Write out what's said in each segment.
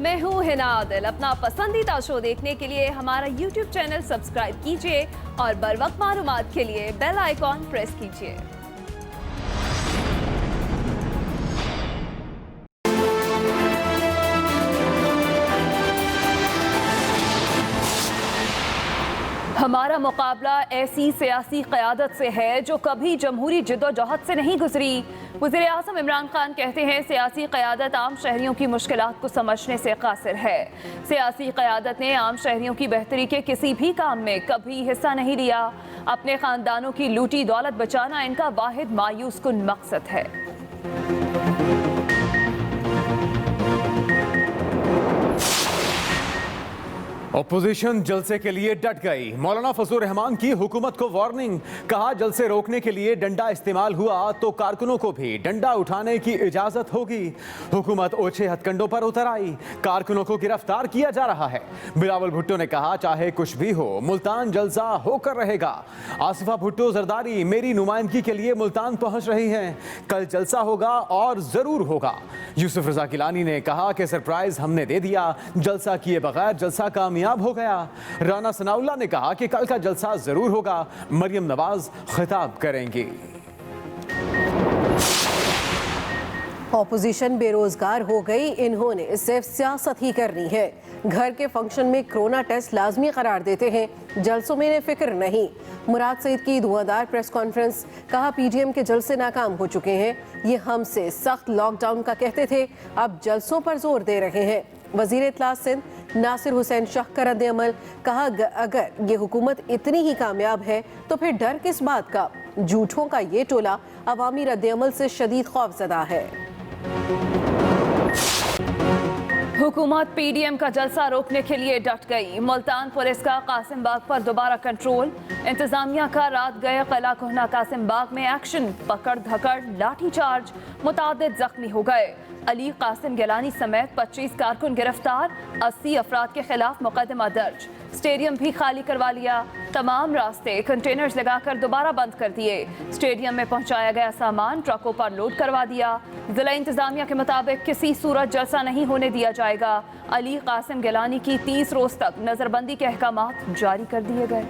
मैं हूँ हिना आदिल। अपना पसंदीदा शो देखने के लिए हमारा YouTube चैनल सब्सक्राइब कीजिए और बर वक्त मालूमात के लिए बेल आइकॉन प्रेस कीजिए। हमारा मुकाबला ऐसी सियासी क़यादत से है जो कभी जमहूरी जिद्दोजहद से नहीं गुजरी। वज़ीर आज़म इमरान खान कहते हैं सियासी क़यादत आम शहरियों की मुश्किलात को समझने से कासिर है। सियासी क़यादत ने आम शहरियों की बेहतरी के किसी भी काम में कभी हिस्सा नहीं लिया। अपने ख़ानदानों की लूटी दौलत बचाना इनका वाहिद मायूस कुन मकसद है। ऑपोजिशन जलसे के लिए डट गई। मौलाना फजलुर रहमान की हुकूमत को वार्निंग। कहा जलसे रोकने के लिए डंडा इस्तेमाल हुआ तो कारकुनों को भी डंडा उठाने की इजाजत होगी। हुकूमत ओछे हथकंडों पर उतर आई। कारकुनों को गिरफ्तार किया जा रहा है। बिलावल भुट्टो ने कहा चाहे कुछ भी हो मुल्तान जलसा होकर रहेगा। आसिफा भुट्टो जरदारी मेरी नुमाइंदगी के लिए मुल्तान पहुंच रही हैं। कल जलसा होगा और जरूर होगा। यूसुफ रजा गिलानी ने कहा कि सरप्राइज हमने दे दिया, जलसा किए बगैर जलसा कामयाब हो गया। राना सनाउल्ला ने कहा कि कल का जलसा जरूर होगा। मरियम नवाज खिताब करेंगी। ऑपोजिशन बेरोजगार हो गई, इन्होंने सिर्फ सियासत ही करनी है। घर के फंक्शन में कोरोना टेस्ट लाजमी करार देते हैं, जलसों में इन्हें फिक्र नहीं। मुराद सईद की धुआंधार प्रेस कॉन्फ्रेंस। कहा पीडीएम के जलसे नाकाम हो चुके हैं। ये हमसे सख्त लॉकडाउन का कहते थे, अब जलसों पर जोर दे रहे हैं। वजीर इत्तला सिंध नासिर हुसैन शाह का रद्द-ए-अमल। कहा अगर ये हुकूमत इतनी ही कामयाब है तो फिर डर किस बात का। झूठों का ये टोला अवामी रद्द-ए-अमल से शदीद खौफजदा है। हुकूमत पीडीएम का जलसा रोकने के लिए डट गई। मुल्तान पुलिस का कासिम बाग पर दोबारा कंट्रोल। इंतजामिया का रात गए किला कोहना कासिम बाग में एक्शन। पकड़ धकड़ लाठीचार्ज, मुतादिद जख्मी हो गए। अली कासिम गिलानी समेत 25 कारकुन गिरफ्तार। 80 अफराद के खिलाफ मुकदमा दर्ज। स्टेडियम भी खाली करवा लिया। तमाम रास्ते कंटेनर्स लगाकर दोबारा बंद कर दिए। स्टेडियम में पहुंचाया गया सामान ट्रकों पर लोड करवा दिया। जिला इंतजामिया के मुताबिक किसी सूरत जलसा नहीं होने दिया जाएगा। अली कासिम गिलानी की 30 रोज तक नजरबंदी के अहकामात जारी कर दिए गए।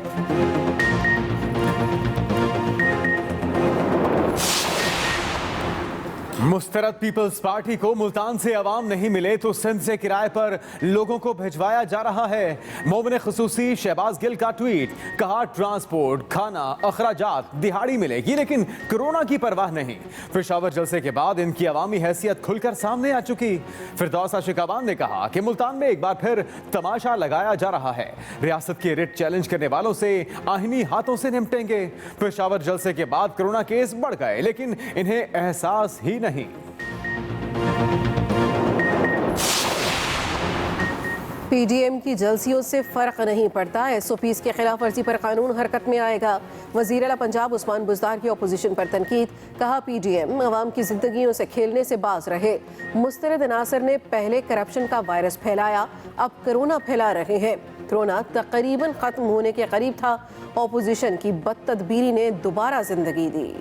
मुस्तरद पीपल्स पार्टी को मुल्तान से अवाम नहीं मिले तो सिंध से किराए पर लोगों को भिजवाया जा रहा है। मोमिन खुसूसी शहबाज गिल का ट्वीट। कहा ट्रांसपोर्ट, खाना, अखराजात दिहाड़ी मिलेगी लेकिन कोरोना की परवाह नहीं। पेशावर जलसे के बाद इनकी अवामी हैसियत खुलकर सामने आ चुकी। फिरदौस आशिकाबान ने कहा कि मुल्तान में एक बार फिर तमाशा लगाया जा रहा है। रियासत के रिट चैलेंज करने वालों से आहिनी हाथों से निपटेंगे। पेशावर जलसे के बाद कोरोना केस बढ़ गए लेकिन इन्हें एहसास ही नहीं। पीडीएम की जलसियों से फर्क नहीं पड़ता। एसओपीज के खिलाफ वर्जी पर कानून हरकत में आएगा। वजीर आला पंजाब उस्मान बुज़दार की अपोजिशन पर तनकीद। कहा पीडीएम अवाम की जिंदगियों से खेलने से बाज रहे। मुस्तरद अनासर ने पहले करप्शन का वायरस फैलाया, अब कोरोना फैला रहे हैं। कोरोना तकरीबन खत्म होने के करीब था। अपोजिशन की बदतदबीरी ने दोबारा जिंदगी दी।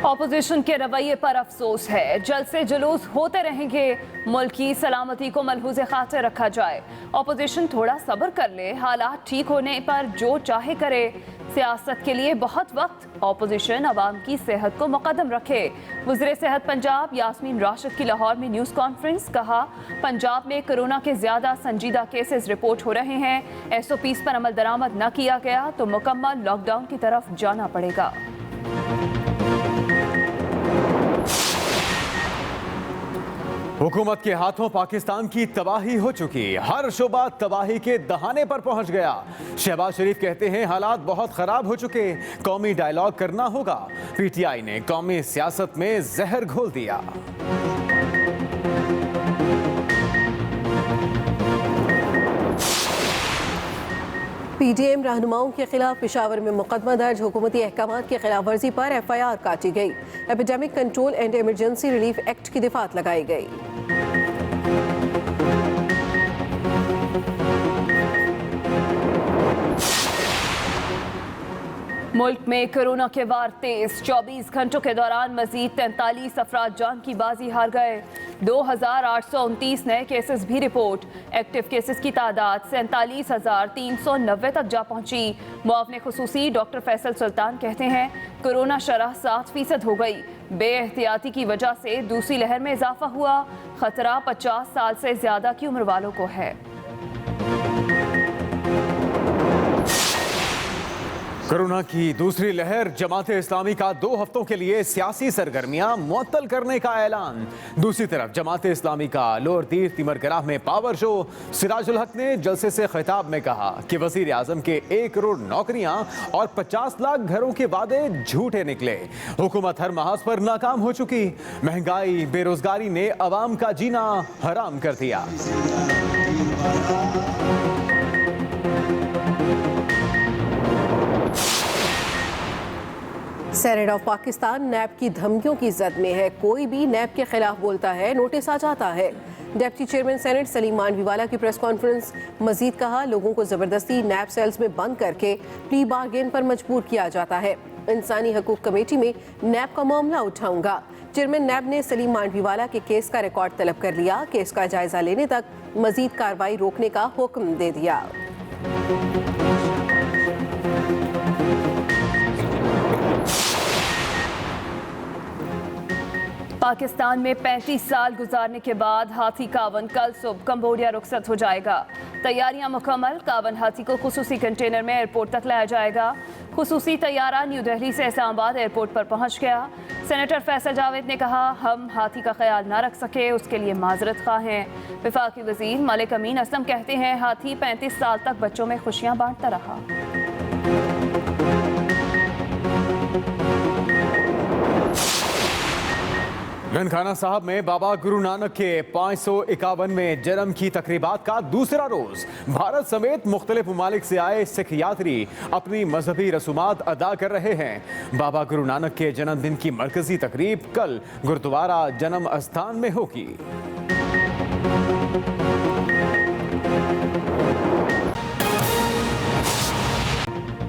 ऑपोजिशन के रवैये पर अफसोस है। जलसे जुलूस होते रहेंगे। मुल्क की सलामती को मलहूज़े खातिर रखा जाए। ऑपोजिशन थोड़ा सब्र कर ले, हालात ठीक होने पर जो चाहे करे। सियासत के लिए बहुत वक्त। ऑपोजिशन अवाम की सेहत को मुकद्दम रखे। वज़ीर सेहत पंजाब यास्मीन राशिद की लाहौर में न्यूज़ कॉन्फ्रेंस। कहा पंजाब में कोरोना के ज्यादा संजीदा केसेस रिपोर्ट हो रहे हैं। एसओपीज पर अमल दरामद न किया गया तो मुकम्मल लॉकडाउन की तरफ जाना पड़ेगा। हुकूमत के हाथों पाकिस्तान की तबाही हो चुकी। हर शोबा तबाही के दहाने पर पहुंच गया। शहबाज शरीफ कहते हैं हालात बहुत खराब हो चुके, कौमी डायलॉग करना होगा। पीटीआई ने कौमी सियासत में जहर घोल दिया। पीडीएम रहनुमाओं के खिलाफ पेशावर में मुकदमा दर्ज। हुकूमती अहकामात की खिलाफ वर्जी पर एफआईआर काटी गई। Epidemic control and emergency relief act की दिफात लगाई गई। मुल्क में कोरोना के वार तेज। 24 घंटों के दौरान मजीद 43 अफराद जान की बाजी हार गए। 2829 नए केसेस भी रिपोर्ट। एक्टिव केसेस की तादाद 47,390 तक जा पहुंची। मुआवने खुसूसी डॉक्टर फैसल सुल्तान कहते हैं कोरोना शरह 7% हो गई। बेएहतियाती की वजह से दूसरी लहर में इजाफा हुआ। खतरा 50 साल से ज्यादा की उम्र वालों को है। कोरोना की दूसरी लहर, जमाते इस्लामी का 2 हफ्तों के लिए सियासी सरगर्मियां मुअत्तल करने का ऐलान। दूसरी तरफ जमाते इस्लामी का लोअर दीर तिमरगराह में पावर शो। सिराजुल हक ने जलसे से खिताब में कहा कि वजीर आजम के 1 करोड़ नौकरियां और 50 लाख घरों के वादे झूठे निकले। हुकूमत हर महाज पर नाकाम हो चुकी। महंगाई, बेरोजगारी ने अवाम का जीना हराम कर दिया। सेनेट ऑफ पाकिस्तान नैब की धमकियों की जद में है। कोई भी नैब के खिलाफ बोलता है, नोटिस आ जाता है। Deputy chairman senate Saleem Mandviwalla की प्रेस कॉन्फ्रेंस। मजीद कहा, लोगों को जबरदस्ती नैब सेल्स में बंद करके प्री बार्गेन पर मजबूर किया जाता है। इंसानी हकूक कमेटी में नैब का मामला उठाऊंगा। चेयरमैन नैब ने सलीम मांडवीवाला के केस का रिकॉर्ड तलब कर लिया। केस का जायजा लेने तक मजीद कार्रवाई रोकने का हुक्म दे दिया। पाकिस्तान में 35 साल गुजारने के बाद हाथी कावन कल सुबह कंबोडिया रुखसत हो जाएगा। तैयारियां मुकम्मल। कावन हाथी को खुसूसी कंटेनर में एयरपोर्ट तक लाया जाएगा। खुसूसी तैयारा न्यू दिल्ली से इस्लामाबाद एयरपोर्ट पर पहुंच गया। सेनेटर फैसल जावेद ने कहा, हम हाथी का ख्याल ना रख सके, उसके लिए माजरत खा हैं। वफाकी वजीर मलिक अमीन असलम कहते हैं हाथी 35 साल तक बच्चों में खुशियां बांटता रहा। ननकाना साहब में बाबा गुरु नानक के 551वें जन्म की तकरीबात का दूसरा रोज। भारत समेत मुख्तलिफ ममालिक से आए सिख यात्री अपनी मजहबी रसूमात अदा कर रहे हैं। बाबा गुरु नानक के जन्मदिन की मरकजी तकरीब कल गुरुद्वारा जन्म अस्थान में होगी।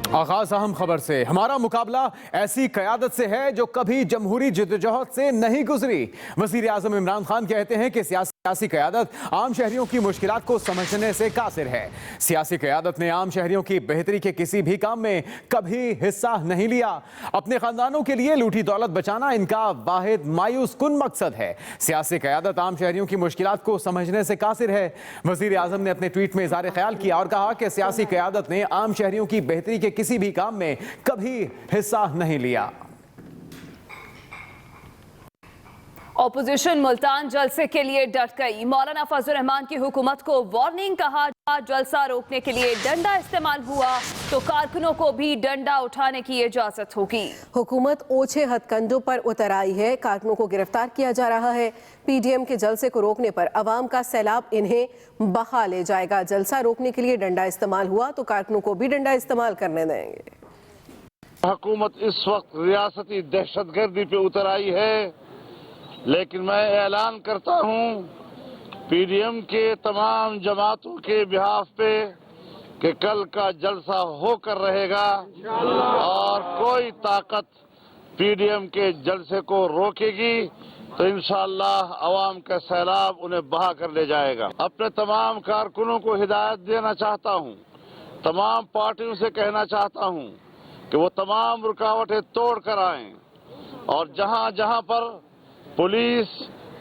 आगाज अहम खबर से। हमारा मुकाबला ऐसी क़यादत से है जो कभी जमहूरी जद्दोजहद से नहीं गुजरी। वज़ीर आज़म इमरान खान कहते हैं कि सियासी क़यादत आम शहरियों की मुश्किलात को समझने से कासिर है। सियासी क़यादत ने आम शहरियों की बेहतरी के किसी भी काम में कभी हिस्सा नहीं लिया। अपने ख़ानदानों के लिए लूटी दौलत बचाना इनका वाहिद मायूस कुन मकसद है। सियासी क़यादत आम शहरियों की मुश्किलात को समझने से कासिर है। वज़ीर आज़म ने अपने ट्वीट में इज़हार ख्याल किया और कहा कि सियासी क़यादत ने आम शहरियों की बेहतरी के किसी भी काम में कभी हिस्सा नहीं लिया। ऑपोजिशन मुल्तान जलसे के लिए डट गई। मौलाना फजल रहमान की हुकूमत को वार्निंग। कहा, जलसा रोकने के लिए डंडा इस्तेमाल हुआ तो कारकुनों को भी डंडा उठाने की इजाजत होगी। हुकूमत ओछे हथकंडों पर उतर आई है। कारकुनों को गिरफ्तार किया जा रहा है। पीडीएम के जलसे को रोकने पर अवाम का सैलाब इन्हें बहा ले जाएगा। जलसा रोकने के लिए डंडा इस्तेमाल हुआ तो कारकुनों को भी डंडा इस्तेमाल करने देंगे। हुकूमत इस वक्त रियासती दहशतगर्दी पे उतर आई है, लेकिन मैं ऐलान करता हूँ पीडीएम के तमाम जमातों के बिहाफ पे कि कल का जलसा होकर रहेगा और कोई ताकत पीडीएम के जलसे को रोकेगी तो इंशाअल्लाह अवाम का सैलाब उन्हें बहा कर ले जाएगा। अपने तमाम कारकुनों को हिदायत देना चाहता हूँ, तमाम पार्टियों से कहना चाहता हूँ कि वो तमाम रुकावटें तोड़ कर आएं और जहाँ जहाँ पर पुलिस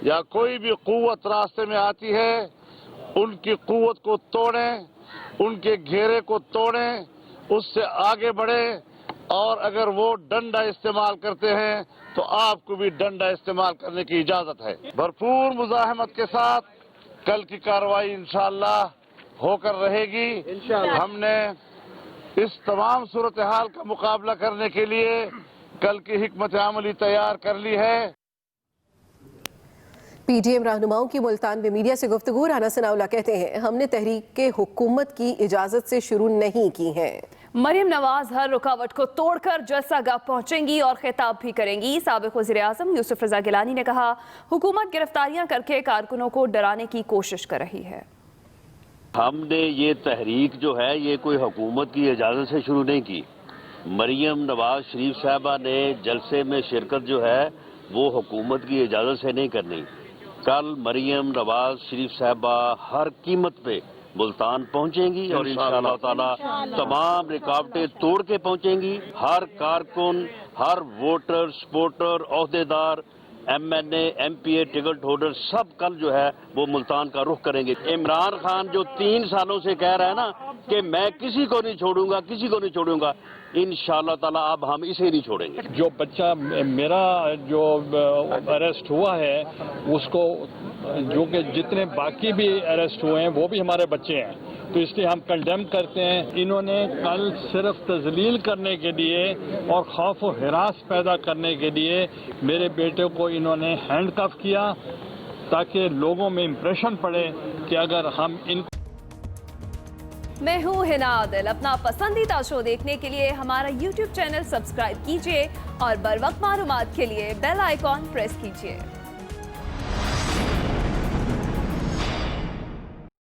या कोई भी कुव्वत रास्ते में आती है उनकी कुव्वत को तोड़ें, उनके घेरे को तोड़ें, उससे आगे बढ़ें और अगर वो डंडा इस्तेमाल करते हैं तो आपको भी डंडा इस्तेमाल करने की इजाजत है। भरपूर मुजाहमत के साथ कल की कार्रवाई इंशाअल्लाह होकर रहेगी। हमने इस तमाम सूरत हाल का मुकाबला करने के लिए कल की हिकमत अमली तैयार कर ली है। पीडीएम रहनुमाओं की मुल्तान में मीडिया से गुफ्तगू। राना सनाउल्लाह कहते हैं, हमने तहरीक हुकूमत की इजाजत से शुरू नहीं की है। मरियम नवाज हर रुकावट को तोड़कर जलसागाह पहुंचेंगी और खिताब भी करेंगी। साबिक वज़ीर आज़म यूसुफ रज़ा गिलानी ने कहा, हुकूमत गिरफ्तारियां करके कारकुनों को डराने की कोशिश कर रही है। हमने ये तहरीक जो है ये कोई हुकूमत की इजाज़त से शुरू नहीं की। मरियम नवाज शरीफ साहबा ने जलसे में शिरकत जो है वो हुकूमत की इजाज़त से नहीं करनी। कल मरियम नवाज शरीफ साहबा हर कीमत पे मुल्तान पहुंचेंगी और इंशाअल्लाह ताला तमाम रुकावटें तोड़ के पहुंचेंगी। हर कारकुन, हर वोटर, सपोर्टर, ओहदेदार, MNA, MPA, टिकट होल्डर सब कल जो है वो मुल्तान का रुख करेंगे। इमरान खान जो 3 सालों से कह रहा है ना कि मैं किसी को नहीं छोड़ूंगा, किसी को नहीं छोड़ूंगा, इंशाअल्लाह ताला अब हम इसे नहीं छोड़ेंगे। जो बच्चा मेरा जो अरेस्ट हुआ है उसको, जो कि जितने बाकी भी अरेस्ट हुए हैं वो भी हमारे बच्चे हैं, तो इसलिए हम कंडेम करते हैं। इन्होंने कल सिर्फ तजलील करने के लिए और खौफ व हिरास पैदा करने के लिए मेरे बेटे को इन्होंने हैंडकफ किया ताकि लोगों में इंप्रेशन पड़े कि अगर हम इन मैं हूँ हिना आदिल। अपना पसंदीदा शो देखने के लिए हमारा YouTube चैनल सब्सक्राइब कीजिए और बर वक्त मालूमात के लिए बेल आइकॉन प्रेस कीजिए।